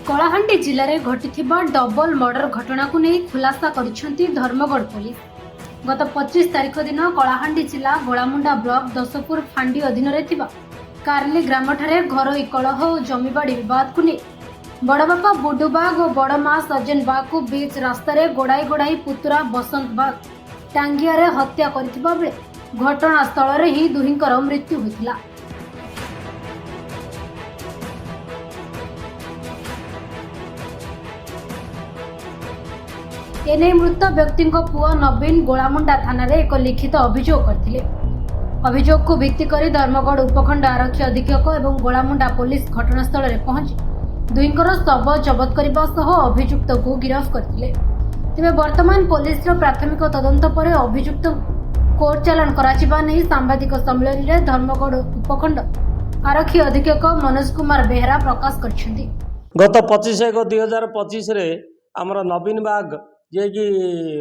कलाहांडी जिले में घटी डबल मर्डर घटना को नहीं खुलासा करिसेंती धर्मगढ़ पुलिस। गत 25 तारिख दिन कलाहांडी जिला गोलामुंडा ब्लॉक दशपुर फांडी अधीन कार्ली ग्राम ठारे घरोई कलह और जमीबाड़ी विवाद को नहीं बड़बापा बुडू बाग और बड़ मां सज्जन बाग को बीच रास्तार गोड़ाई गोड़ाई पुतुरा बसंत बाग टांगिया हत्या करथिबा बेले घटनास्थल ही दुहिंकर मृत्यु होइथिला। एने मृत व्यक्ति पुआ नवीन गोलामुंडा थाना रे एक लिखित अभियोग करथिले। अभियोग को भित्ति करी धर्मगढ़ उपखंड आरक्षी अधीक्षक एवं गोलामुंडा पुलिस घटनास्थल रे पहुंची दुईंकर शव जबत करने सह अभियुक्त को गिरफ्त करथिले। तेबे वर्तमान पुलिस प्राथमिक तदंत पर अभियुक्त कोर्ट चालान कराचिबा नहीं सांबादिक सम्मेलन रे धर्मगढ़ उपखंड आरक्षी अधीक्षक मनोज कुमार बेहरा प्रकाश करछन्ती। गत 25/1/2025 रे आमर नवीन बाग जे कि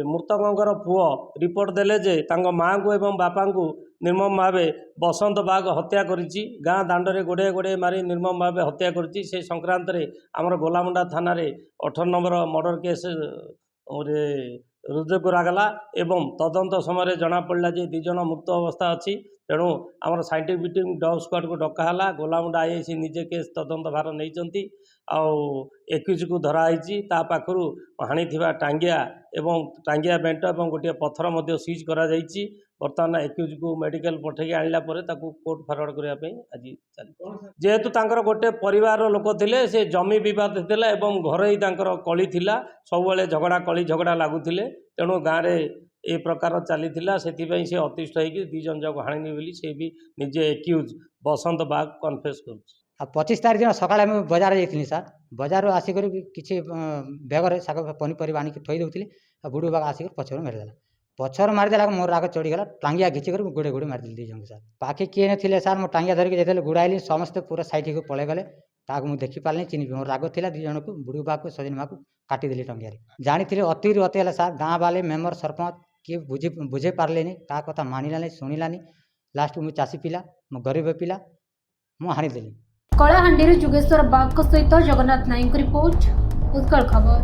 मृतकर पुओ रिपोर्ट देले जे तांको माँ को एवं बापा को निर्मम भाव बसंत बाग हत्या करिछि। गाँ दांडरे गोड़े गोड़े मारी निर्मम भाव हत्या करिछि। से संक्रांत रे आमर गोलामुंडा थाना रे 18 नंबर मर्डर केस रुजु करागला एवं तदंत समय जना पड़ा जे 2 जन मुक्त अवस्था अच्छी। तेणु आमर साइंटिफिक टीम डॉग स्क्वाड को डकाला। गोलामुंडा आईआईसी निजे केस तदंत भार नहीं एक्यूज को धराई पाखु हाणी टांगिया एवं टांगिया बेंट और गोटे पत्थर मध्य सीज करा जाइछि। बर्तमान एक्यूज को मेडिकल पठेई आनला कोर्ट फरवर्ड करने आज चल जेहेतु तांकर गोटे परिवार लोक थिले से जमी विवाद थिला एवं घरे तांकर कली थिला सब बेले झगड़ा कली झगड़ा लागुथिले। तेणु गाँव में ए प्रकार चली से अतिष्ठ होगी 2 जन जाक हाणी बोली से भी निजे एक्यूज बसंत बाग कन्फेस कर। 25 तारिख दिन सकाଳେ ମୁଁ बजार ଯାଇଥିଲି ସାର୍। बजार आसिक କିଛି ବେଗରେ ଶାଗ ପନିପରିବା ଆଣିକି ଥୋଇ ଦେଉଥିଲି। ବୁଢ଼ୀ ବାଗ ଆସିକି ପଛରୁ ମାରିଦେଲା। ପଛରୁ ମାରିଦେଲା ମୋର ରାଗ ଚଢ଼ିଗଲା। ଟାଙ୍ଗିଆ ଘିଚିକରି ମୁଁ ଗୋଡ଼େ ଗୋଡ଼େ ମାରିଦେଲି 2 ଜଣଙ୍କୁ ସାର୍। ପାଖେ କିଏ ନଥିଲେ ସାର୍। ମୁଁ ଟାଙ୍ଗିଆ ଧରିକି ଯେତେବେଳେ ଗୁଡ଼ାଇଲି ସମସ୍ତେ ପୁରା ସାଇଡ଼କୁ ପଳେଇଗଲେ। ତାହାକୁ ମୁଁ ଦେଖିପାରିଲିନି ଚିହ୍ନିବି। ମୋର ରାଗ ଥିଲା 2 ଜଣଙ୍କୁ ବୁଢ଼ୀ ବାଗକୁ ସଜନ ବାଗକୁ କାଟିଦେଲି ଟଙ୍ଗିଆରେ। ଜାଣିଥିଲି ଅତିରୁ ଅତି ହେଲା ସାର୍। ଗାଁ ବାଲେ ମେମ୍ବର ସରପଞ୍ଚ କିଏ ବୁଝେଇ ପାରିଲେନି। କାହା କଥା ମାନିଲାନି ଶୁଣିଲାନି। ଲାଷ୍ଟ ମୁଁ ଚାଷୀ ପିଲା ମୁଁ ଗରିବ ପିଲା ମୁଁ ହାଣିଦେଲି। कलाहांडी जुगेश्वर बाग सहित जगन्नाथ नाईक रिपोर्ट उत्कल खबर।